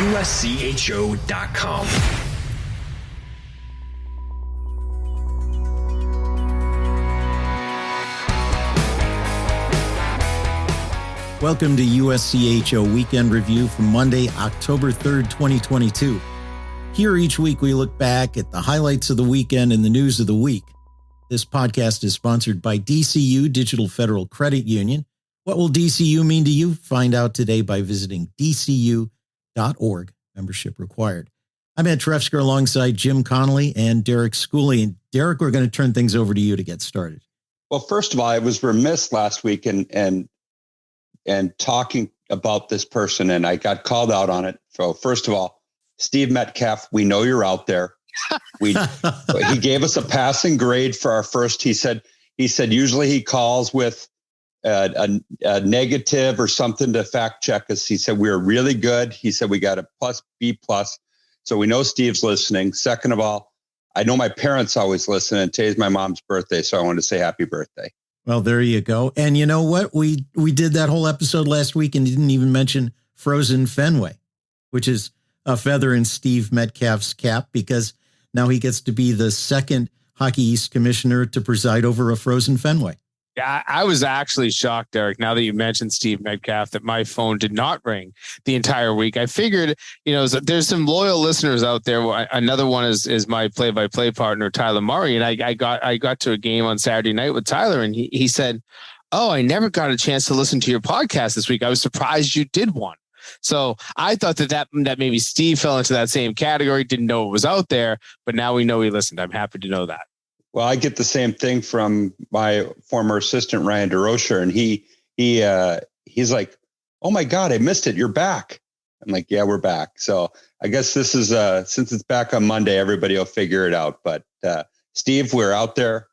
USCHO.com. Welcome to USCHO Weekend Review from Monday, October 3rd, 2022. Here each week we look back at the highlights of the weekend and the news of the week. This podcast is sponsored by DCU, Digital Federal Credit Union. What will DCU mean to you? Find out today by visiting dcu.org. Membership required. I'm Ed Trefzger alongside Jim Connelly and Derek Schooley. And Derek, we're going to turn things over to you to get started. Well, first of all, I was remiss last week and talking about this person, and I got called out on it. So first of all, Steve Metcalf, we know you're out there. He gave us a passing grade for our first. He said usually he calls with a negative or something to fact check us. He said we were really good. He said we got a B+. So we know Steve's listening. Second of all, I know my parents always listen, and today's my mom's birthday, so I wanted to say happy birthday. Well, there you go. And you know what? We did that whole episode last week and didn't even mention Frozen Fenway, which is a feather in Steve Metcalf's cap because now he gets to be the second Hockey East commissioner to preside over a Frozen Fenway. Yeah, I was actually shocked, Derek, now that you mentioned Steve Metcalf, that my phone did not ring the entire week. I figured, there's some loyal listeners out there. Another one is my play-by-play partner, Tyler Murray. And I got to a game on Saturday night with Tyler, and he said, "Oh, I never got a chance to listen to your podcast this week. I was surprised you did one." So I thought that maybe Steve fell into that same category, didn't know it was out there, but now we know he listened. I'm happy to know that. Well, I get the same thing from my former assistant, Ryan DeRocher, and he's like, "Oh my God, I missed it. You're back." I'm like, "Yeah, we're back." So I guess this is, since it's back on Monday, everybody will figure it out. But Steve, we're out there.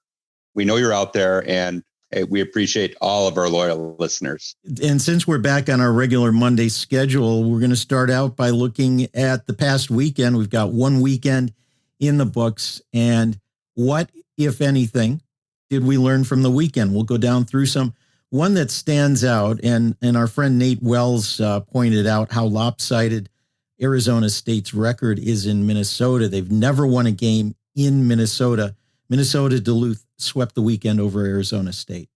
We know you're out there, and we appreciate all of our loyal listeners. And since we're back on our regular Monday schedule, we're going to start out by looking at the past weekend. We've got one weekend in the books, and what, if anything, did we learn from the weekend? We'll go down through some. One that stands out, and our friend Nate Wells pointed out how lopsided Arizona State's record is in Minnesota. They've never won a game in Minnesota. Minnesota Duluth swept the weekend over Arizona State.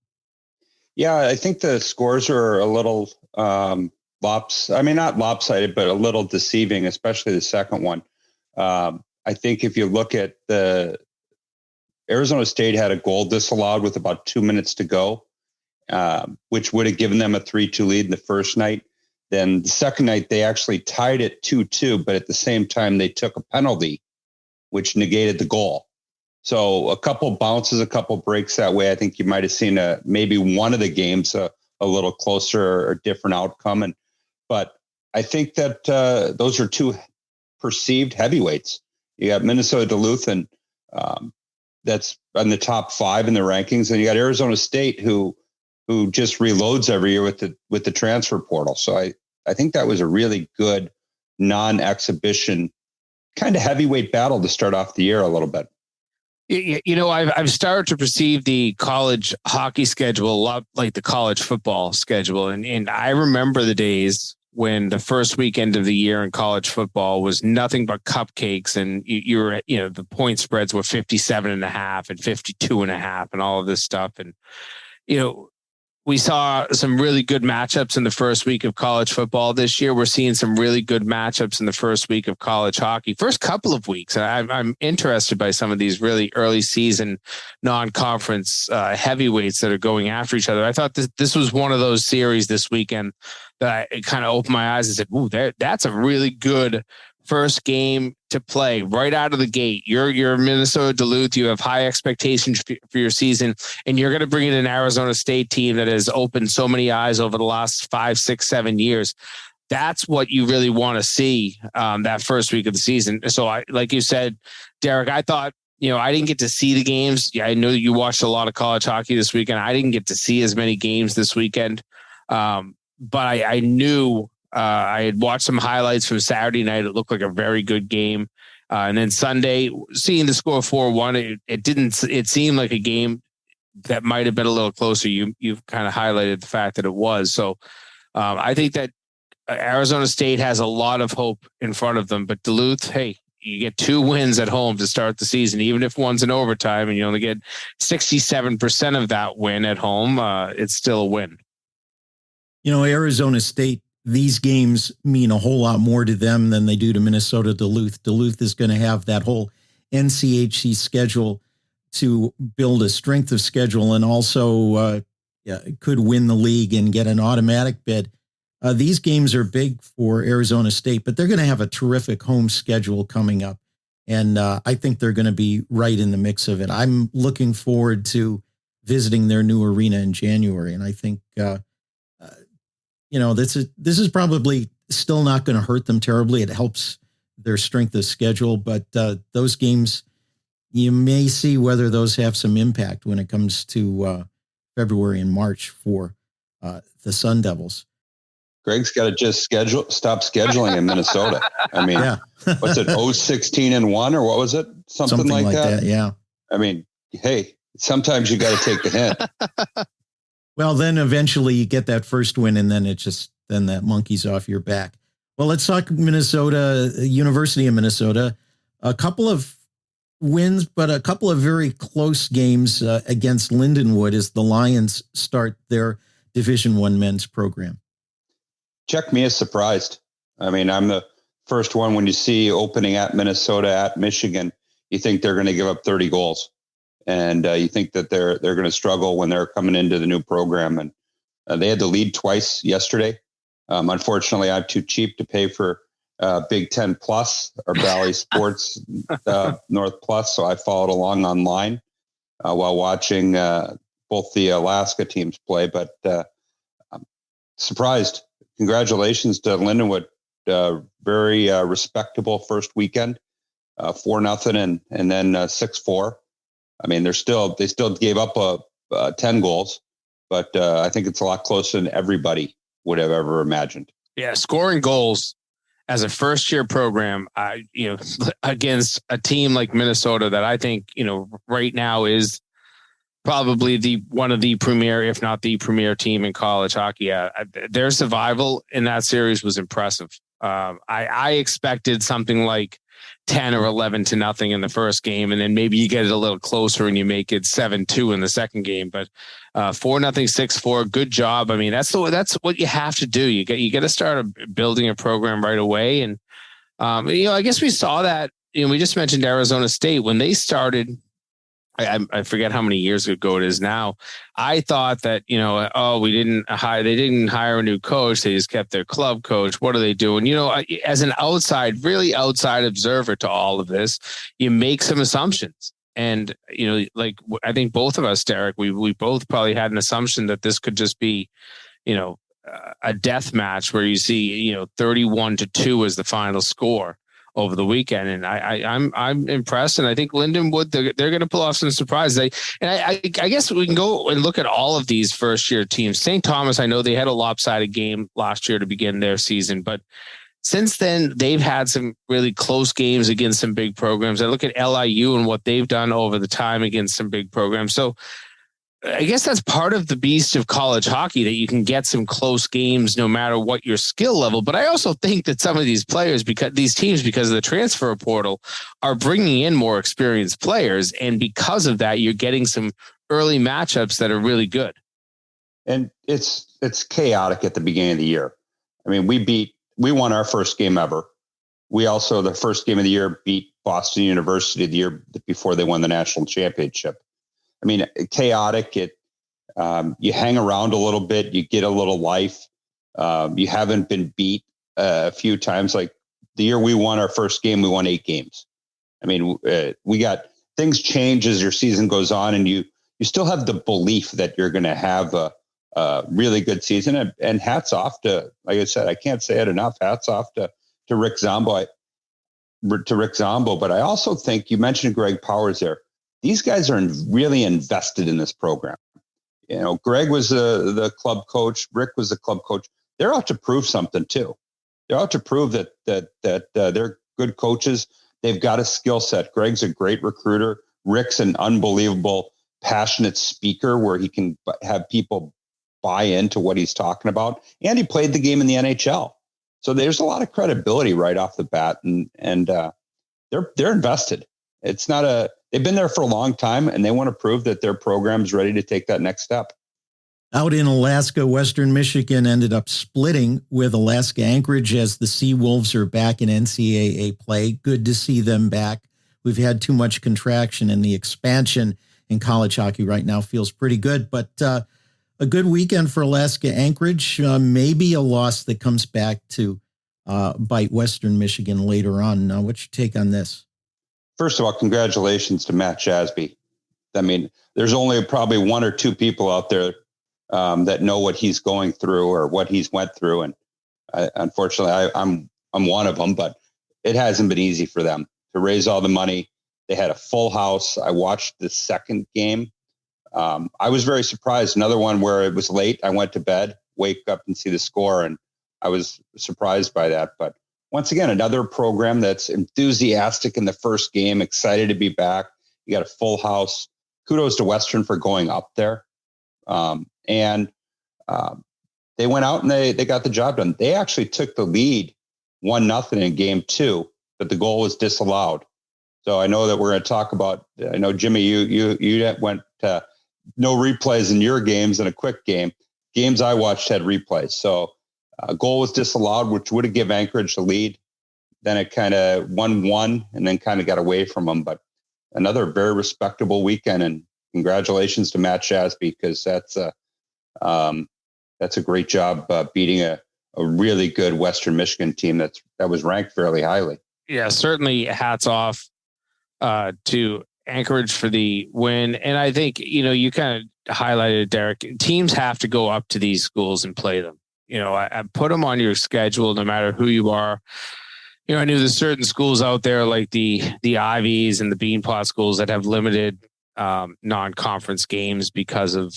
Yeah, I think the scores are a little not lopsided, but a little deceiving, especially the second one. I think if you look at Arizona State had a goal disallowed with about 2 minutes to go, which would have given them a 3-2 lead in the first night. Then the second night, they actually tied it 2-2, but at the same time, they took a penalty, which negated the goal. So a couple bounces, a couple breaks that way. I think you might have seen maybe one of the games a little closer or different outcome. But I think that those are two perceived heavyweights. You got Minnesota Duluth, and that's on the top 5 in the rankings, and you got Arizona State who just reloads every year with the transfer portal. So I think that was a really good non-exhibition kind of heavyweight battle to start off the year a little bit. I've started to perceive the college hockey schedule a lot like the college football schedule. And I remember the days when the first weekend of the year in college football was nothing but cupcakes, and the point spreads were 57.5 and 52.5 and all of this stuff. And, we saw some really good matchups in the first week of college football this year. We're seeing some really good matchups in the first week of college hockey. First couple of weeks, and I'm interested by some of these really early season non-conference heavyweights that are going after each other. I thought this was one of those series this weekend that I kind of opened my eyes and said, "Ooh, that's a really good first game to play right out of the gate. You're Minnesota Duluth. You have high expectations for your season, and you're going to bring in an Arizona State team that has opened so many eyes over the last 5, 6, 7 years. That's what you really want to see that first week of the season." So like you said, Derek, I thought, I didn't get to see the games. Yeah, I know you watched a lot of college hockey this weekend. I didn't get to see as many games this weekend. But I knew I had watched some highlights from Saturday night. It looked like a very good game. And then Sunday, seeing the score 4-1, it seemed like a game that might have been a little closer. You've kind of highlighted the fact that it was. So I think that Arizona State has a lot of hope in front of them, but Duluth, hey, you get 2 wins at home to start the season, even if one's in overtime and you only get 67% of that win at home, it's still a win. Arizona State, these games mean a whole lot more to them than they do to Minnesota Duluth. Duluth is going to have that whole NCHC schedule to build a strength of schedule and also could win the league and get an automatic bid. These games are big for Arizona State, but they're going to have a terrific home schedule coming up. And I think they're going to be right in the mix of it. I'm looking forward to visiting their new arena in January. And I think, this is probably still not going to hurt them terribly. It helps their strength of schedule, but those games, you may see whether those have some impact when it comes to February and March for the Sun Devils. Greg's got to just stop scheduling in Minnesota. I mean, what's it, 16-1 or what was it? Something like that? Yeah. I mean, hey, sometimes you got to take the hint. Well, then eventually you get that first win and then then that monkey's off your back. Well, let's talk Minnesota, University of Minnesota. A couple of wins, but a couple of very close games against Lindenwood as the Lions start their Division I men's program. Check me as surprised. I mean, I'm the first one when you see opening at Minnesota, at Michigan, you think they're going to give up 30 goals. And you think that they're going to struggle when they're coming into the new program. And they had the lead twice yesterday. Unfortunately, I'm too cheap to pay for Big Ten Plus or Valley Sports North Plus. So I followed along online while watching both the Alaska teams play. But I'm surprised. Congratulations to Lindenwood. Very respectable first weekend, 4-0 and then 6-4. I mean, they still gave up 10 goals, but I think it's a lot closer than everybody would have ever imagined. Yeah, scoring goals as a first-year program, against a team like Minnesota that I think right now is probably one of the premier, if not the premier team in college hockey. Their survival in that series was impressive. I expected something like 10 or 11-0 in the first game, and then maybe you get it a little closer and you make it 7-2 in the second game. But 4-0, 6-4, good job. I mean, that's what you have to do. You got to start building a program right away. And I guess we saw that. We just mentioned Arizona State when they started. I forget how many years ago it is now. I thought that, they didn't hire a new coach. They just kept their club coach. What are they doing? As an really outside observer to all of this, you make some assumptions. And, I think both of us, Derek, we both probably had an assumption that this could just be, a death match where you see, 31-2 as the final score over the weekend. And I'm impressed. And I think Lindenwood, they're going to pull off some surprises. I guess we can go and look at all of these first year teams. St. Thomas, I know they had a lopsided game last year to begin their season, but since then they've had some really close games against some big programs. I look at LIU and what they've done over the time against some big programs. So I guess that's part of the beast of college hockey, that you can get some close games no matter what your skill level. But I also think that some of these players, because of the transfer portal, are bringing in more experienced players. And because of that, you're getting some early matchups that are really good. And it's chaotic at the beginning of the year. I mean, we won our first game ever. We also, the first game of the year, beat Boston University the year before they won the national championship. I mean, chaotic. You hang around a little bit, you get a little life. You haven't been beat a few times. Like the year we won our first game, we won 8 games. I mean, we got things change as your season goes on, and you still have the belief that you're going to have a really good season. And hats off to, like I said, I can't say it enough. Hats off to Rick Zombo. But I also think you mentioned Greg Powers there. These guys are really invested in this program. Greg was the club coach. Rick was the club coach. They're out to prove something too. They're out to prove that they're good coaches. They've got a skill set. Greg's a great recruiter. Rick's an unbelievable, passionate speaker where he can have people buy into what he's talking about. And he played the game in the NHL. So there's a lot of credibility right off the bat, and they're invested. They've been there for a long time, and they want to prove that their program's ready to take that next step. Out in Alaska, Western Michigan ended up splitting with Alaska Anchorage as the Seawolves are back in NCAA play. Good to see them back. We've had too much contraction, and the expansion in college hockey right now feels pretty good. But a good weekend for Alaska Anchorage, maybe a loss that comes back to bite Western Michigan later on. What's your take on this? First of all, congratulations to Matt Shasby. I mean, there's only probably one or two people out there that know what he's going through or what he's went through. And unfortunately, I'm one of them, but it hasn't been easy for them to raise all the money. They had a full house. I watched the second game. I was very surprised. Another one where it was late. I went to bed, wake up and see the score. And I was surprised by that. But once again, another program that's enthusiastic in the first game, excited to be back. You got a full house. Kudos to Western for going up there. And they went out and they got the job done. They actually took the lead 1-0 in game 2, but the goal was disallowed. So I know that we're going to talk about, I know Jimmy, you went to no replays in your games in a quick game. Games I watched had replays. So a goal was disallowed, which would have given Anchorage the lead. Then it kind of 1-1 and then kind of got away from them. But another very respectable weekend, and congratulations to Matt Shasby, because that's a great job beating a really good Western Michigan team that was ranked fairly highly. Yeah, certainly hats off to Anchorage for the win. And I think, you kind of highlighted, Derek, teams have to go up to these schools and play them. I put them on your schedule no matter who you are. I knew there's certain schools out there like the Ivies and the Beanpot schools that have limited non-conference games because of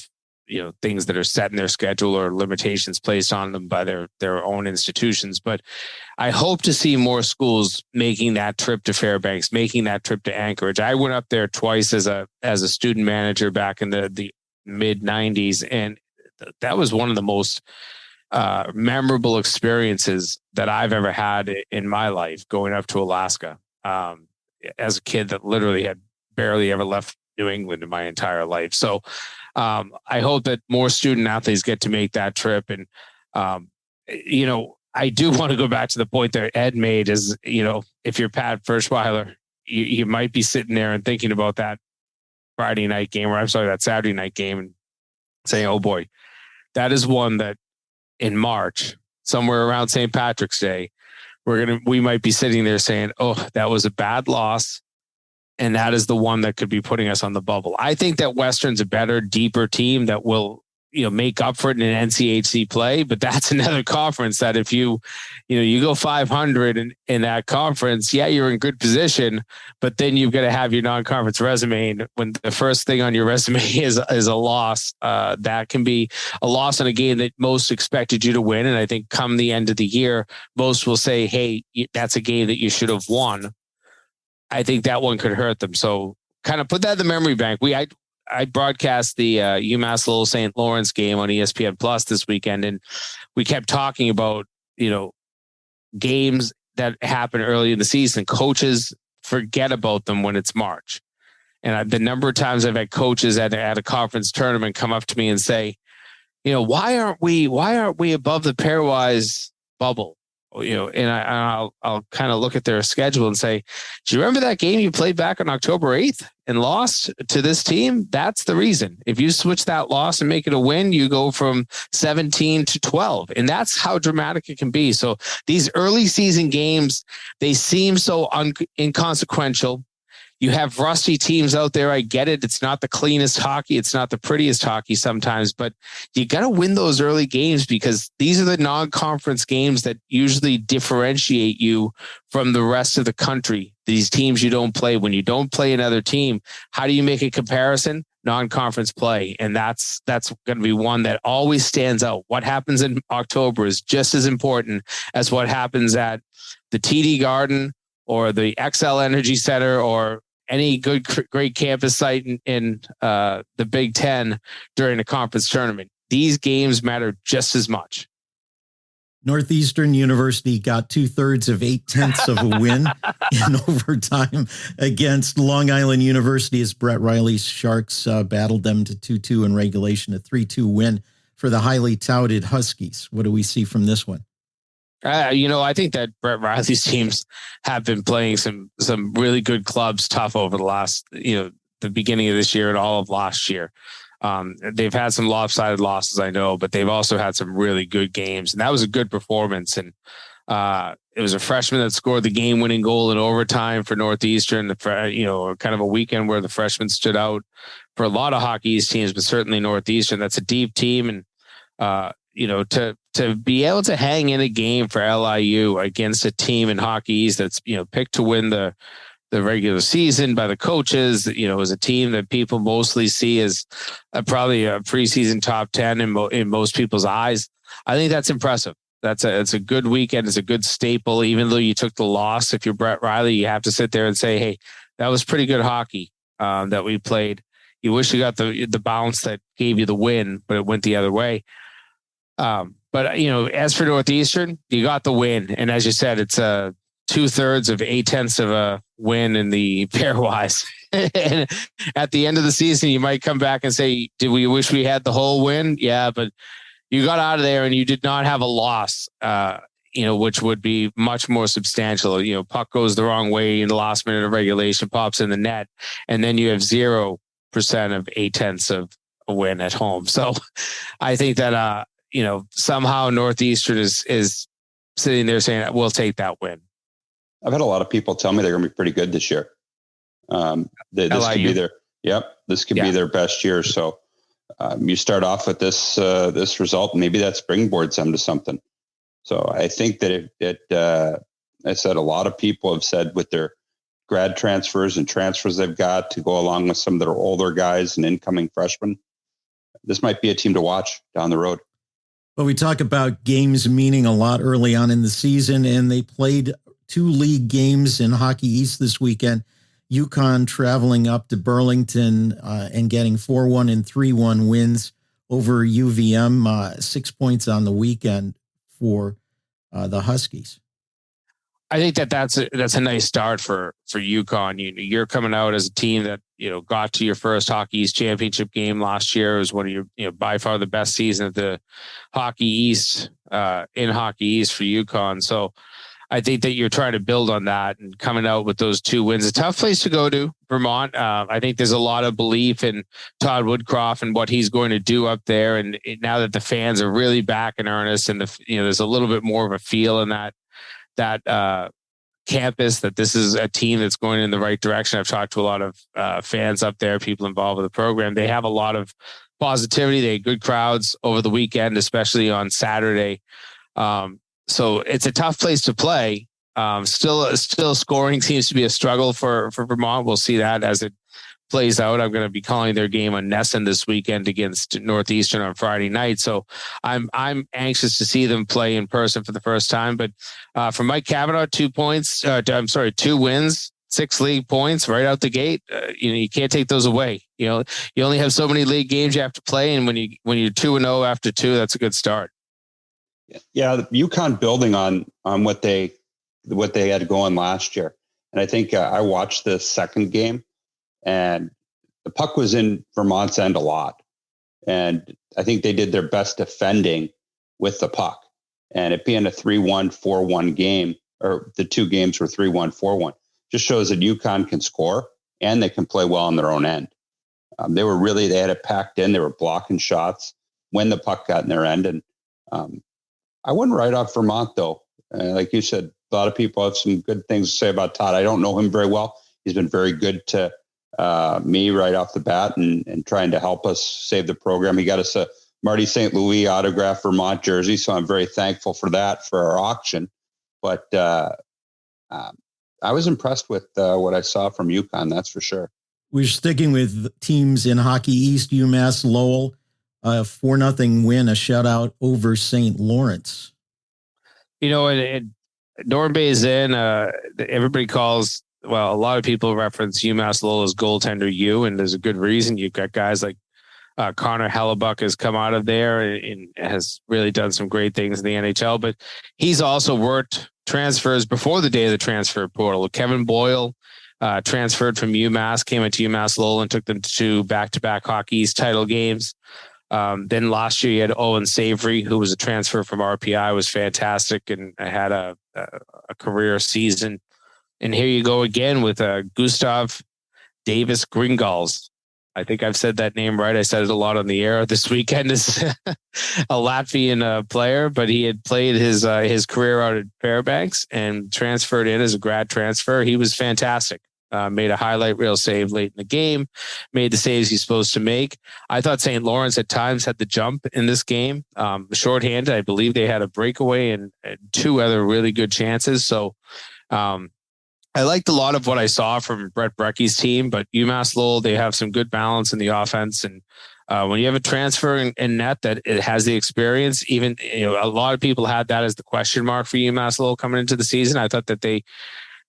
things that are set in their schedule or limitations placed on them by their own institutions. But I hope to see more schools making that trip to Fairbanks, making that trip to Anchorage. I went up there twice as a student manager back in the mid 90s. And that was one of the most memorable experiences that I've ever had in my life, going up to Alaska as a kid that literally had barely ever left New England in my entire life. So I hope that more student athletes get to make that trip. And, I do want to go back to the point that Ed made is, if you're Pat Ferschweiler, you might be sitting there and thinking about that Friday night game, or I'm sorry, that Saturday night game, and saying, oh boy, that is one that in March, somewhere around St. Patrick's Day, we might be sitting there saying, oh, that was a bad loss. And that is the one that could be putting us on the bubble. I think that Western's a better, deeper team that will, make up for it in NCHC play. But that's another conference that if you go 500 in that conference, yeah, you're in good position. But then you've got to have your non-conference resume. And when the first thing on your resume is a loss, that can be a loss in a game that most expected you to win. And I think come the end of the year, most will say, hey, that's a game that you should have won. I think that one could hurt them. So kind of put that in the memory bank. I broadcast the UMass Lowell St. Lawrence game on ESPN Plus this weekend, and we kept talking about, games that happen early in the season. Coaches forget about them when it's March. And the number of times I've had coaches at a conference tournament come up to me and say, why aren't we above the pairwise bubble? And I'll kind of look at their schedule and say, do you remember that game you played back on October 8th and lost to this team? That's the reason. If you switch that loss and make it a win, you go from 17 to 12. And that's how dramatic it can be. So these early season games, they seem so inconsequential. You have rusty teams out there. I get it. It's not the cleanest hockey. It's not the prettiest hockey sometimes, but you got to win those early games because these are the non-conference games that usually differentiate you from the rest of the country. These teams you don't play. When you don't play another team, how do you make a comparison? Non-conference play. And that's going to be one that always stands out. What happens in October is just as important as what happens at the TD Garden or the XL Energy Center or any great campus site in the Big Ten during a conference tournament. These games matter just as much. Northeastern University got 2/3 of 8/10 of a win in overtime against Long Island University as Brett Riley's Sharks battled them to 2-2 in regulation, a 3-2 win for the highly touted Huskies. What do we see from this one? I think that Brett Riley's teams have been playing some really good clubs tough over the last, the beginning of this year and all of last year. They've had some lopsided losses, I know, but they've also had some really good games, and that was a good performance. And it was a freshman that scored the game-winning goal in overtime for Northeastern. Kind of a weekend where the freshmen stood out for a lot of Hockey East teams, but certainly Northeastern. That's a deep team, and to be able to hang in a game for LIU against a team in Hockey East that's picked to win the regular season by the coaches, is a team that people mostly see as probably a preseason top 10 in most people's eyes. I think that's impressive. It's a good weekend. It's a good staple. Even though you took the loss, if you're Brett Riley, you have to sit there and say, hey, that was pretty good hockey that we played. You wish you got the bounce that gave you the win, but it went the other way. But as for Northeastern, you got the win. And as you said, it's a 2/3 of 8/10 of a win in the pairwise. And at the end of the season, you might come back and say, did we wish we had the whole win? Yeah, but you got out of there and you did not have a loss, which would be much more substantial. Puck goes the wrong way in the last minute of regulation, pops in the net, and then you have 0% of 8/10 of a win at home. So I think that, somehow Northeastern is sitting there saying, we'll take that win. I've had a lot of people tell me they're going to be pretty good this year. This could be their best year. So you start off with this result, maybe that springboards them to something. So I think that I said a lot of people have said with their grad transfers and transfers they've got to go along with some of their older guys and incoming freshmen, this might be a team to watch down the road. Well, we talk about games meaning a lot early on in the season, and they played 2 league games in Hockey East this weekend. UConn traveling up to Burlington and getting 4-1 and 3-1 wins over UVM, 6 points on the weekend for the Huskies. I think that's a nice start for UConn. You're coming out as a team that got to your first Hockey East championship game last year. It was one of your by far the best season of the Hockey East in Hockey East for UConn. So I think that you're trying to build on that and coming out with those 2 wins. A tough place to go to, Vermont. I think there's a lot of belief in Todd Woodcroft and what he's going to do up there. And now that the fans are really back in earnest, and there's a little bit more of a feel in that campus that this is a team that's going in the right direction. I've talked to a lot of fans up there, people involved with the program. They have a lot of positivity. They had good crowds over the weekend, especially on Saturday. So it's a tough place to play. Still scoring seems to be a struggle for Vermont. We'll see that as it plays out. I'm going to be calling their game on Nesson this weekend against Northeastern on Friday night. So I'm anxious to see them play in person for the first time. But for Mike Cavanaugh, 2 wins, 6 league points right out the gate. You can't take those away. You only have so many league games you have to play, and when you're 2-0 after 2, that's a good start. Yeah, UConn building on what they had going last year, and I think I watched the second game, and the puck was in Vermont's end a lot, and I think they did their best defending with the puck, and it being a 3-1, 4-1 game, or the 2 games were 3-1, 4-1, just shows that UConn can score and they can play well on their own end. They had it packed in. They were blocking shots when the puck got in their end, and I wouldn't write off Vermont, though. Like you said, a lot of people have some good things to say about Todd. I don't know him very well. He's been very good to me right off the bat and trying to help us save the program. He got us a Marty St. Louis autographed Vermont jersey, so I'm very thankful for that for our auction. But I was impressed with what I saw from UConn, that's for sure. We're sticking with teams in Hockey East. UMass Lowell, 4-0 win, a shutout over St. Lawrence. Norm Bay's in. Everybody calls. Well, a lot of people reference UMass Lowell as goaltender U, and there's a good reason. You've got guys like Connor Hellebuck has come out of there and has really done some great things in the NHL, but he's also worked transfers before the day of the transfer portal. Kevin Boyle transferred from UMass, came into UMass Lowell and took them to back-to-back Hockey East title games. Then last year you had Owen Savory, who was a transfer from RPI, was fantastic and had a career season. And here you go again with Gustav Davis Gringals. I think I've said that name right. I said it a lot on the air. This weekend is a Latvian player, but he had played his career out at Fairbanks and transferred in as a grad transfer. He was fantastic. Made a highlight reel save late in the game, made the saves he's supposed to make. I thought St. Lawrence at times had the jump in this game. Shorthanded, I believe they had a breakaway and two other really good chances. So I liked a lot of what I saw from Brett Brecky's team, but UMass Lowell, they have some good balance in the offense. And when you have a transfer in net that it has the experience, even a lot of people had that as the question mark for UMass Lowell coming into the season. I thought that they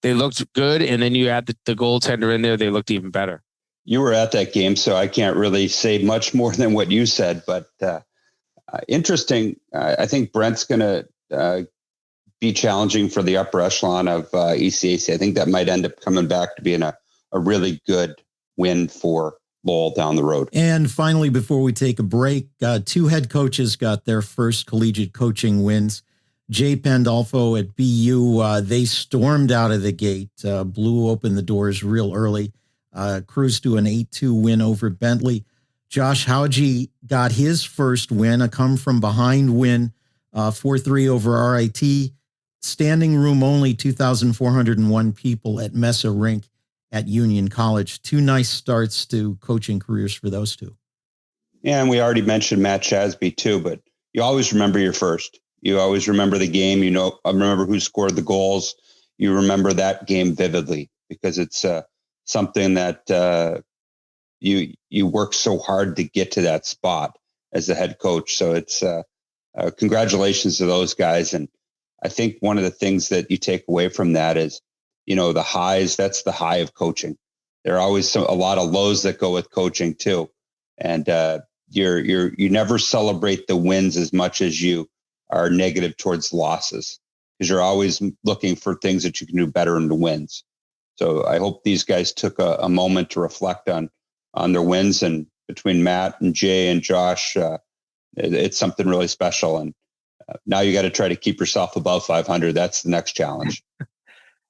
looked good, and then you add the goaltender in there, they looked even better. You were at that game, so I can't really say much more than what you said, but interesting. I think Brent's going to be challenging for the upper echelon of ECAC. I think that might end up coming back to being a really good win for Lowell down the road. And finally, before we take a break, two head coaches got their first collegiate coaching wins. Jay Pandolfo at BU, they stormed out of the gate, blew open the doors real early, cruised to an 8-2 win over Bentley. Josh Hauge got his first win, a come-from-behind win, 4-3 over RIT. Standing room only, 2,401 people at Mesa Rink at Union College. Two nice starts to coaching careers for those two. Yeah, and we already mentioned Matt Shasby too, but you always remember your first. You always remember the game. Remember who scored the goals. You remember that game vividly because it's something that you work so hard to get to that spot as the head coach. So it's congratulations to those guys. And I think one of the things that you take away from that is, the highs. That's the high of coaching. There are always a lot of lows that go with coaching too, and you never celebrate the wins as much as you are negative towards losses because you're always looking for things that you can do better in the wins. So I hope these guys took a moment to reflect on their wins, and between Matt and Jay and Josh, it's something really special. And now you got to try to keep yourself above 500. That's the next challenge.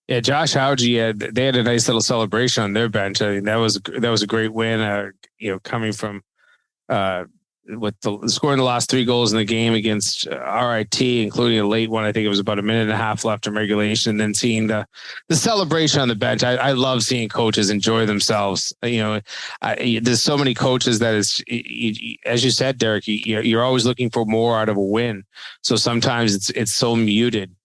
Yeah, Josh Hauge, they had a nice little celebration on their bench. I mean, that was a great win. Coming from scoring the last 3 goals in the game against RIT, including a late one. I think it was about a minute and a half left in regulation. And then seeing the celebration on the bench. I love seeing coaches enjoy themselves. There's so many coaches that is, as you said, Derek, you're always looking for more out of a win. So sometimes it's so muted,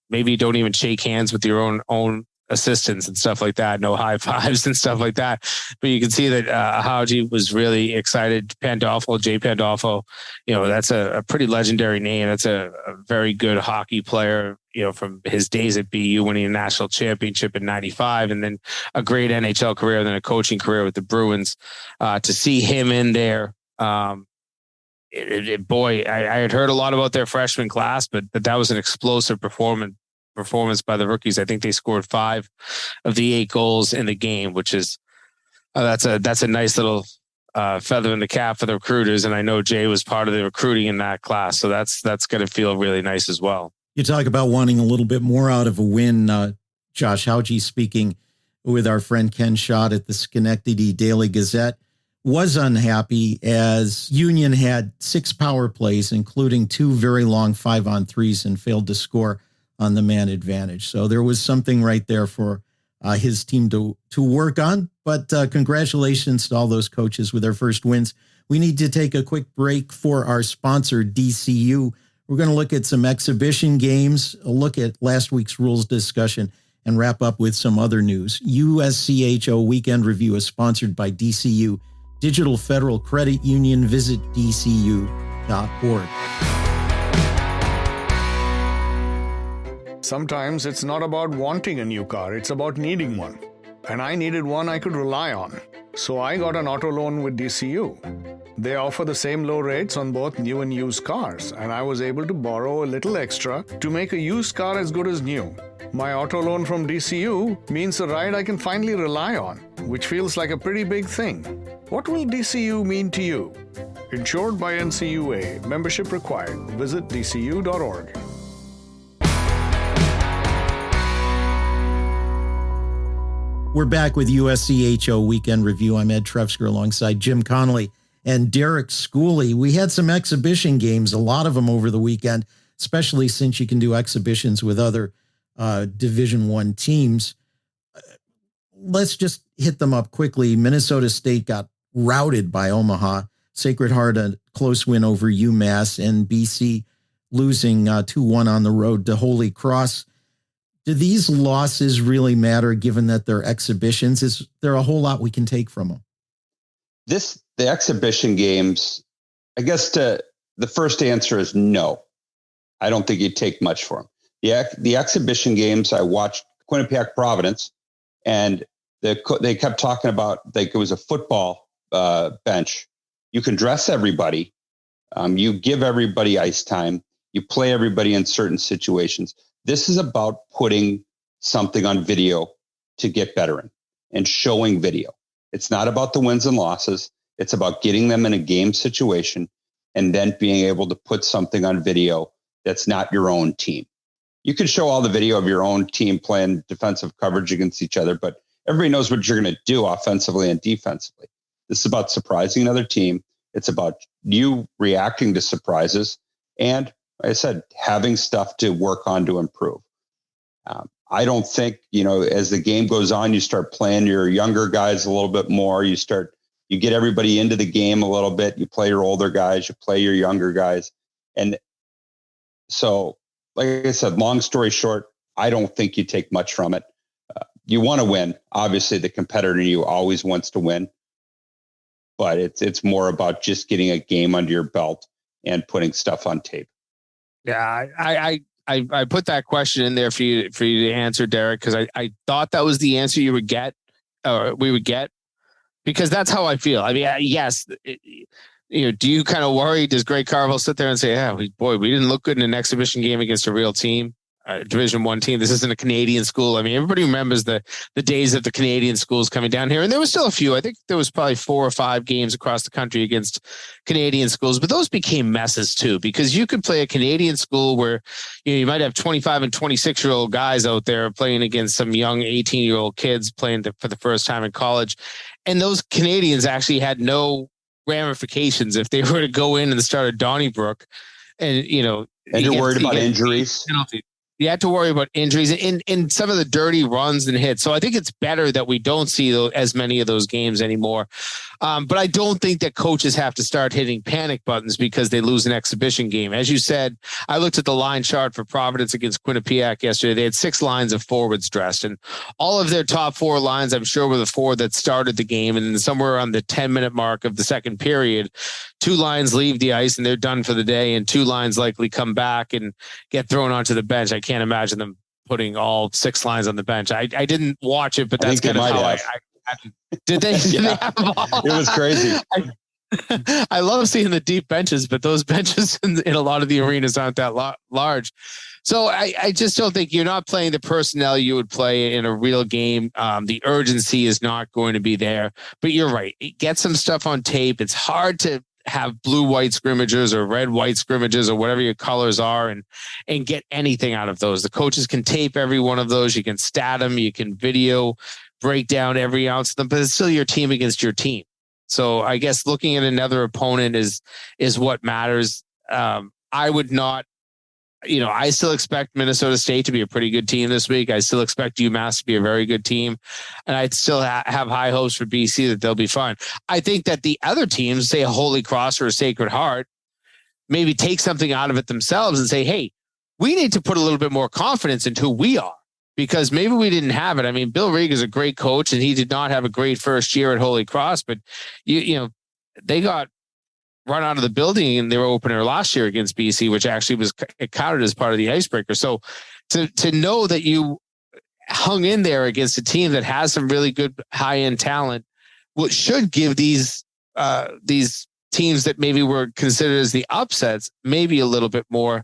maybe you don't even shake hands with your own assistants and stuff like that. No high fives and stuff like that. But you can see that Hauge was really excited. Jay Pandolfo, that's a pretty legendary name. That's a very good hockey player, from his days at BU, winning a national championship in '95, and then a great NHL career, then a coaching career with the Bruins. To see him in there, I had heard a lot about their freshman class, but that was an explosive performance by the rookies. I think they scored 5 of the 8 goals in the game, which is that's a nice little feather in the cap for the recruiters. And I know Jay was part of the recruiting in that class, so that's going to feel really nice as well. You talk about wanting a little bit more out of a win. Josh Hauge, speaking with our friend Ken Schott at the Schenectady Daily Gazette, was unhappy as Union had 6 power plays, including 2 very long 5-on-3s, and failed to score on the man advantage. So there was something right there for his team to work on. But congratulations to all those coaches with their first wins. We need to take a quick break for our sponsor, DCU. We're going to look at some exhibition games, a look at last week's rules discussion, and wrap up with some other news. USCHO Weekend Review is sponsored by DCU, Digital Federal Credit Union. Visit dcu.org. Sometimes it's not about wanting a new car, it's about needing one. And I needed one I could rely on. So I got an auto loan with DCU. They offer the same low rates on both new and used cars, and I was able to borrow a little extra to make a used car as good as new. My auto loan from DCU means a ride I can finally rely on, which feels like a pretty big thing. What will DCU mean to you? Insured by NCUA. Membership required. Visit dcu.org. We're back with USCHO Weekend Review. I'm Ed Trefzger alongside Jim Connelly and Derek Schooley. We had some exhibition games, a lot of them over the weekend, especially since you can do exhibitions with other Division I teams. Let's just hit them up quickly. Minnesota State got routed by Omaha. Sacred Heart, a close win over UMass, and BC losing 2-1 on the road to Holy Cross. Do these losses really matter given that they're exhibitions? Is there a whole lot we can take from them? The exhibition games, I guess the first answer is no. I don't think you take much for them. The exhibition games, I watched Quinnipiac Providence, and they kept talking about like it was a football bench. You can dress everybody. You give everybody ice time. You play everybody in certain situations. This is about putting something on video to get better in and showing video. It's not about the wins and losses. It's about getting them in a game situation and then being able to put something on video that's not your own team. You can show all the video of your own team playing defensive coverage against each other, but everybody knows what you're going to do offensively and defensively. This is about surprising another team. It's about you reacting to surprises and, like I said, having stuff to work on to improve. I don't think, as the game goes on, you start playing your younger guys a little bit more. You get everybody into the game a little bit. You play your older guys, you play your younger guys. And so, like I said, long story short, I don't think you take much from it. You want to win. Obviously, the competitor in you always wants to win. But it's more about just getting a game under your belt and putting stuff on tape. Yeah, I put that question in there for you to answer, Derek, because I thought that was the answer you would get, or we would get, because that's how I feel. I mean, yes, do you kind of worry? Does Greg Carvel sit there and say, we didn't look good in an exhibition game against a real team, Division I team? This isn't a Canadian school. I mean, everybody remembers the days of the Canadian schools coming down here, and there was still a few. I think there was probably 4 or 5 games across the country against Canadian schools, but those became messes too, because you could play a Canadian school where you might have 25 and 26-year-old guys out there playing against some young 18-year-old kids playing for the first time in college, and those Canadians actually had no ramifications if they were to go in and start at Donnybrook, and you're worried about injuries. You had to worry about injuries in some of the dirty runs and hits. So I think it's better that we don't see as many of those games anymore. But I don't think that coaches have to start hitting panic buttons because they lose an exhibition game. As you said, I looked at the line chart for Providence against Quinnipiac yesterday. They had 6 lines of forwards dressed, and all of their top 4 lines, I'm sure, were the 4 that started the game. And then somewhere around the 10-minute mark of the second period, 2 lines leave the ice and they're done for the day, and 2 lines likely come back and get thrown onto the bench. I can't imagine them putting all 6 lines on the bench. I didn't watch it, but that's kind of how I did they? Did they have them all? It was crazy. I love seeing the deep benches, but those benches in a lot of the arenas aren't that large. So I just don't think you're not playing the personnel you would play in a real game. The urgency is not going to be there. But you're right. Get some stuff on tape. It's hard to have blue-white scrimmages or red-white scrimmages or whatever your colors are and get anything out of those. The coaches can tape every one of those. You can stat them. You can video break down every ounce of them, but it's still your team against your team. So I guess looking at another opponent is what matters. I would not, I still expect Minnesota State to be a pretty good team this week. I still expect UMass to be a very good team. And I'd still have high hopes for BC that they'll be fine. I think that the other teams, say a Holy Cross or a Sacred Heart, maybe take something out of it themselves and say, hey, we need to put a little bit more confidence into who we are, because maybe we didn't have it. I mean, Bill Reeg is a great coach and he did not have a great first year at Holy Cross, but they got run out of the building in their opener last year against BC, which actually was counted as part of the icebreaker. So to know that you hung in there against a team that has some really good high-end talent, should give these teams that maybe were considered as the upsets, maybe a little bit more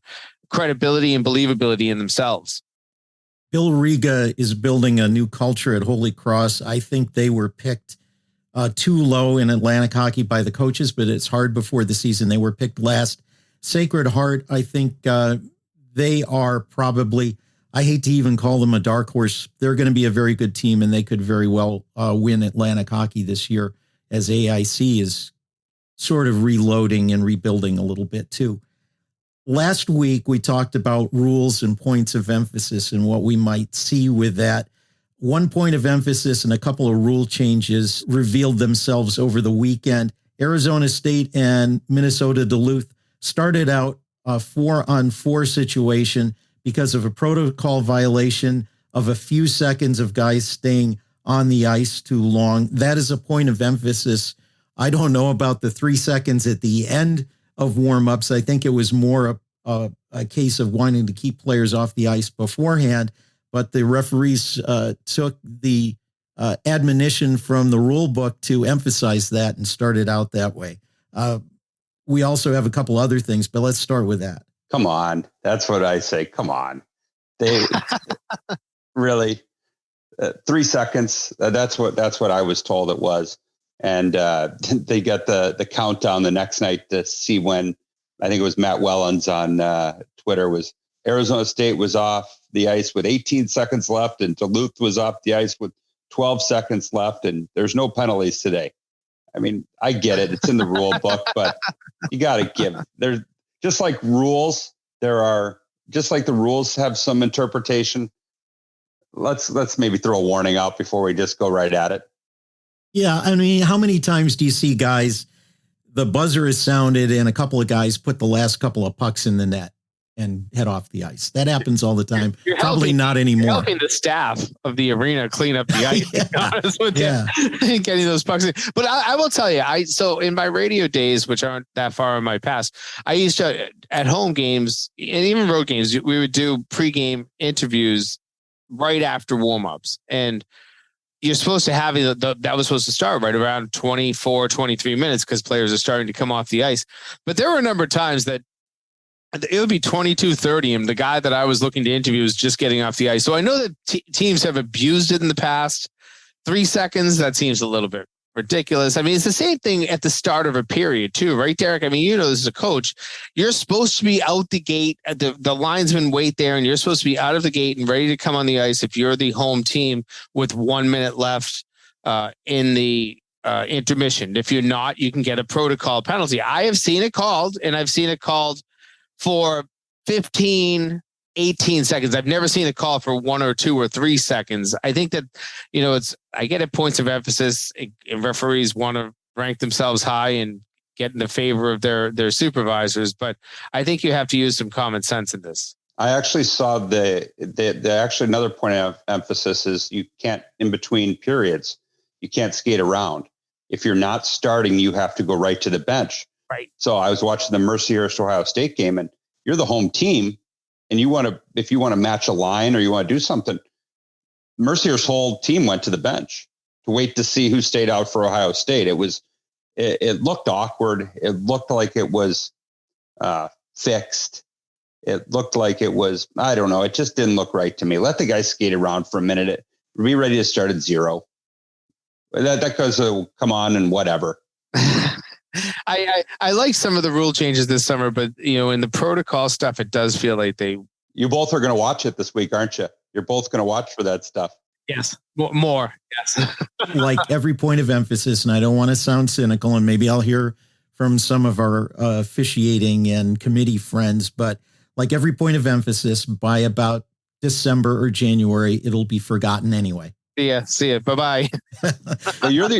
credibility and believability in themselves. Bill Riga is building a new culture at Holy Cross. I think they were picked too low in Atlantic hockey by the coaches, but it's hard before the season. They were picked last. Sacred Heart, I think they are probably, I hate to even call them a dark horse. They're going to be a very good team, and they could very well win Atlantic hockey this year, as AIC is sort of reloading and rebuilding a little bit too. Last week, we talked about rules and points of emphasis and what we might see with that. One point of emphasis and a couple of rule changes revealed themselves over the weekend. Arizona State and Minnesota Duluth started out a 4-on-4 situation because of a protocol violation of a few seconds of guys staying on the ice too long. That is a point of emphasis. I don't know about the 3 seconds at the end of warmups. I think it was more a case of wanting to keep players off the ice beforehand. But the referees took the admonition from the rule book to emphasize that and started out that way. We also have a couple other things, but let's start with that. Come on. That's what I say. Come on. They really 3 seconds. That's what I was told it was. And they got the countdown the next night to see when, I think it was Matt Wellens on Twitter, was Arizona State was off the ice with 18 seconds left, and Duluth was off the ice with 12 seconds left, and there's no penalties today. I mean, I get it. It's in the rule book, but you got to give. There's just like rules. Just like the rules have some interpretation. Let's maybe throw a warning out before we just go right at it. Yeah, I mean, how many times do you see guys, the buzzer is sounded and a couple of guys put the last couple of pucks in the net and head off the ice? That happens all the time. You're Probably helping, not anymore. You're helping the staff of the arena clean up the ice. Yeah. To be honest with Yeah. you, getting those pucks in. But I will tell you, so in my radio days, which aren't that far in my past, I used to, at home games and even road games, we would do pregame interviews right after warmups, and you're supposed to have that was supposed to start right around 24, 23 minutes because players are starting to come off the ice. But there were a number of times that it would be 22:30, and the guy that I was looking to interview was just getting off the ice. So I know that teams have abused it in the past. 3 seconds, that seems a little bit ridiculous. I mean, it's the same thing at the start of a period too, right, Derek? I mean, you know, this is a coach. You're supposed to be out the gate. The linesmen wait there, and you're supposed to be out of the gate and ready to come on the ice if you're the home team with 1 minute left in the intermission. If you're not, you can get a protocol penalty. I have seen it called, and I've seen it called for 15, 18 seconds. I've never seen a call for 1 or 2 or 3 seconds. I think that, you know, I get it, points of emphasis, and referees want to rank themselves high and get in the favor of their supervisors. But I think you have to use some common sense in this. I actually saw the actually another point of emphasis is you can't, in between periods, you can't skate around. If you're not starting, you have to go right to the bench. Right. So I was watching the Mercyhurst-Ohio State game, and you're the home team, and if you want to match a line or you want to do something, Mercier's whole team went to the bench to wait to see who stayed out for Ohio State. It looked awkward. It looked like it was fixed. It looked like it was, I don't know. It just didn't look right to me. Let the guys skate around for a minute. Be ready to start at 0. That goes, come on and whatever. I like some of the rule changes this summer, but you know, in the protocol stuff, it does feel like you both are going to watch it this week, aren't you? You're both going to watch for that stuff. Yes. More. Yes. Like every point of emphasis, and I don't want to sound cynical, and maybe I'll hear from some of our officiating and committee friends, but like every point of emphasis, by about December or January, it'll be forgotten anyway. See ya. Bye-bye. Well,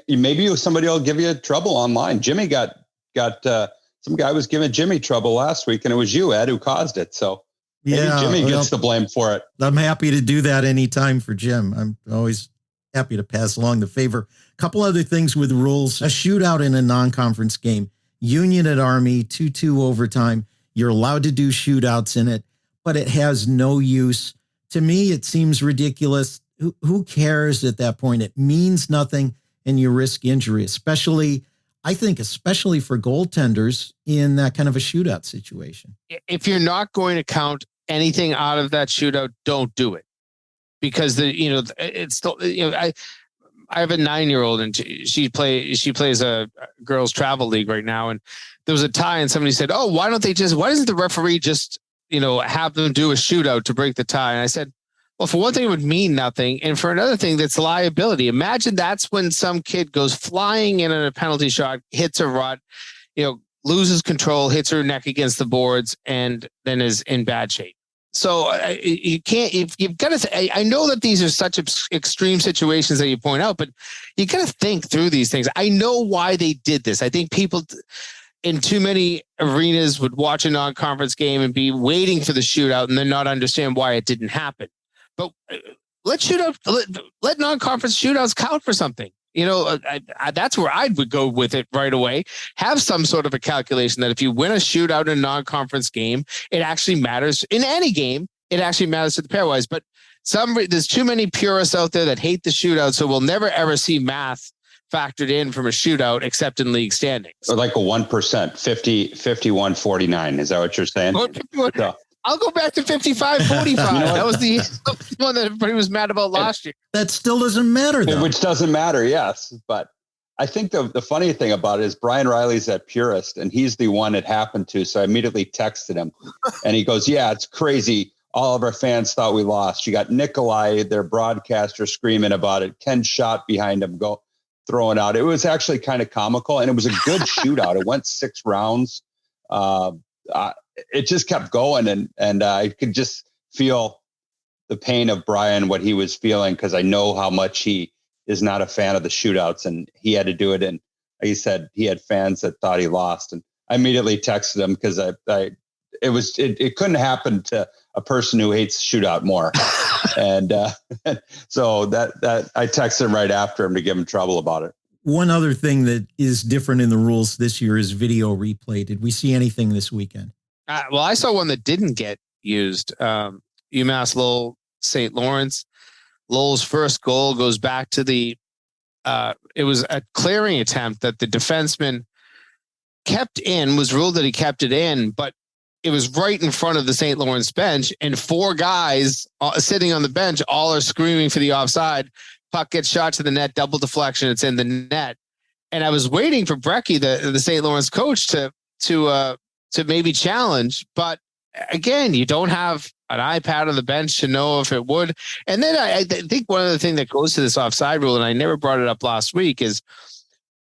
maybe somebody will give you trouble online. Jimmy got some guy was giving Jimmy trouble last week, and it was you, Ed, who caused it. So maybe Jimmy gets the blame for it. I'm happy to do that anytime for Jim. I'm always happy to pass along the favor. A couple other things with rules. A shootout in a non-conference game. Union at Army, 2-2 overtime. You're allowed to do shootouts in it, but it has no use. To me, it seems ridiculous. Who cares at that point? It means nothing, and you risk injury. Especially, I think especially for goaltenders in that kind of a shootout situation. If you're not going to count anything out of that shootout, don't do it, because it's still, I have a 9-year-old and she plays a girls travel league right now. And there was a tie and somebody said, oh, why doesn't the referee just, have them do a shootout to break the tie? And I said, well, for one thing, it would mean nothing. And for another thing, that's liability. Imagine that's when some kid goes flying in on a penalty shot, hits a rut, loses control, hits her neck against the boards, and then is in bad shape. So you can't, you've got to, I know that these are such extreme situations that you point out, but you got to think through these things. I know why they did this. I think people in too many arenas would watch a non-conference game and be waiting for the shootout and then not understand why it didn't happen. But let non-conference shootouts count for something. That's where I would go with it right away. Have some sort of a calculation that if you win a shootout in a non-conference game, it actually matters in any game. It actually matters to the pairwise. But there's too many purists out there that hate the shootout, so we'll never ever see math factored in from a shootout except in league standings. Or like a 1%, 51-49. Is that what you're saying? I'll go back to 55-45. That was the one that everybody was mad about last year. That still doesn't matter, though. Which doesn't matter, yes. But I think the funny thing about it is Brian Riley's that purist, and he's the one it happened to. So I immediately texted him, and he goes, yeah, it's crazy. All of our fans thought we lost. You got Nikolai, their broadcaster, screaming about it. Ken shot behind him, throwing out. It was actually kind of comical, and it was a good shootout. It went 6 rounds. It just kept going, and I could just feel the pain of Brian, what he was feeling, because I know how much he is not a fan of the shootouts, and he had to do it. And he said he had fans that thought he lost, and I immediately texted him because it couldn't happen to a person who hates shootout more. And so that I texted him right after him to give him trouble about it. One other thing that is different in the rules this year is video replay. Did we see anything this weekend? Well, I saw one that didn't get used. UMass Lowell St. Lawrence. Lowell's first goal goes back to it was a clearing attempt that the defenseman kept in, was ruled that he kept it in, but it was right in front of the St. Lawrence bench, and 4 guys sitting on the bench all are screaming for the offside. Puck gets shot to the net, double deflection, it's in the net. And I was waiting for Brecky, the St. Lawrence coach, to maybe challenge, but again, you don't have an iPad on the bench to know if it would. And then I think one of the things that goes to this offside rule, and I never brought it up last week, is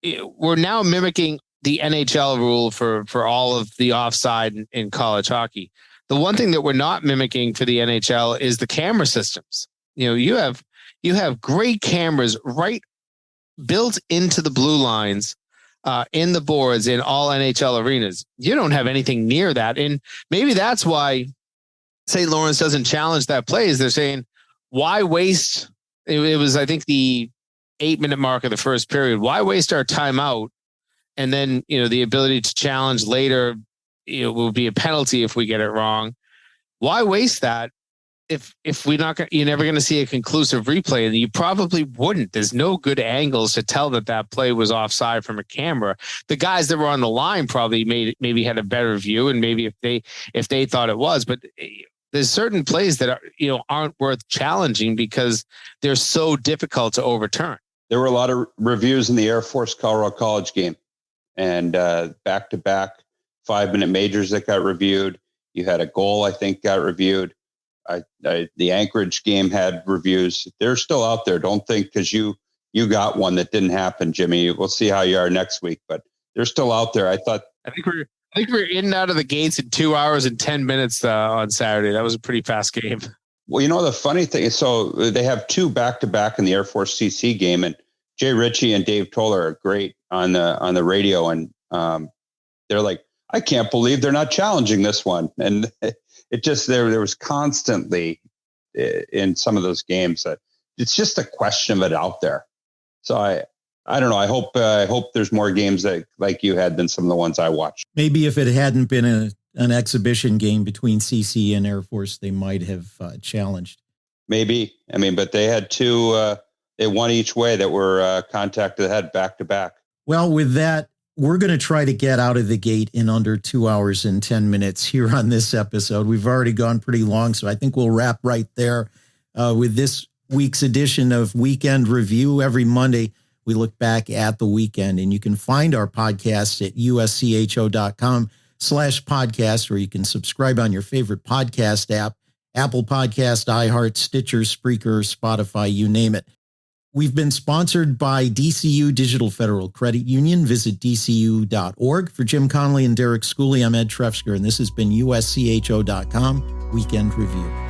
we're now mimicking the NHL rule for all of the offside in college hockey. The one thing that we're not mimicking for the NHL is the camera systems. You have great cameras right built into the blue lines, in the boards in all NHL arenas. You don't have anything near that. And maybe that's why St. Lawrence doesn't challenge that play, is they're saying, why waste? It was, I think, the 8-minute mark of the first period. Why waste our timeout? And then, the ability to challenge later, will be a penalty if we get it wrong. Why waste that? If you're never going to see a conclusive replay, and you probably wouldn't. There's no good angles to tell that play was offside from a camera. The guys that were on the line probably maybe had a better view, and maybe if they thought it was, but there's certain plays that aren't worth challenging because they're so difficult to overturn. There were a lot of reviews in the Air Force Colorado College game, and back-to-back 5-minute majors that got reviewed. You had a goal, I think, got reviewed. The Anchorage game had reviews. They're still out there. Don't think because you got one that didn't happen, Jimmy. We'll see how you are next week, but they're still out there. I think we're in and out of the gates in 2 hours and 10 minutes on Saturday. That was a pretty fast game. Well, the funny thing is, so they have 2 back-to-back in the Air Force CC game, and Jay Ritchie and Dave Toller are great on the radio, and they're like, I can't believe they're not challenging this one, and it just there was constantly in some of those games that it's just a question of it out there. So I don't know. I hope there's more games that like you had than some of the ones I watched. Maybe if it hadn't been an exhibition game between CC and Air Force, they might have challenged. Maybe. I mean, but they had 2. They won each way that were contact to the head back to back. Well, with that, we're going to try to get out of the gate in under 2 hours and 10 minutes here on this episode. We've already gone pretty long, so I think we'll wrap right there with this week's edition of Weekend Review. Every Monday, we look back at the weekend, and you can find our podcast at uscho.com/podcast, or you can subscribe on your favorite podcast app, Apple Podcast, iHeart, Stitcher, Spreaker, Spotify, you name it. We've been sponsored by DCU Digital Federal Credit Union. Visit dcu.org. For Jim Connelly and Derek Schooley, I'm Ed Trefzger, and this has been USCHO.com Weekend Review.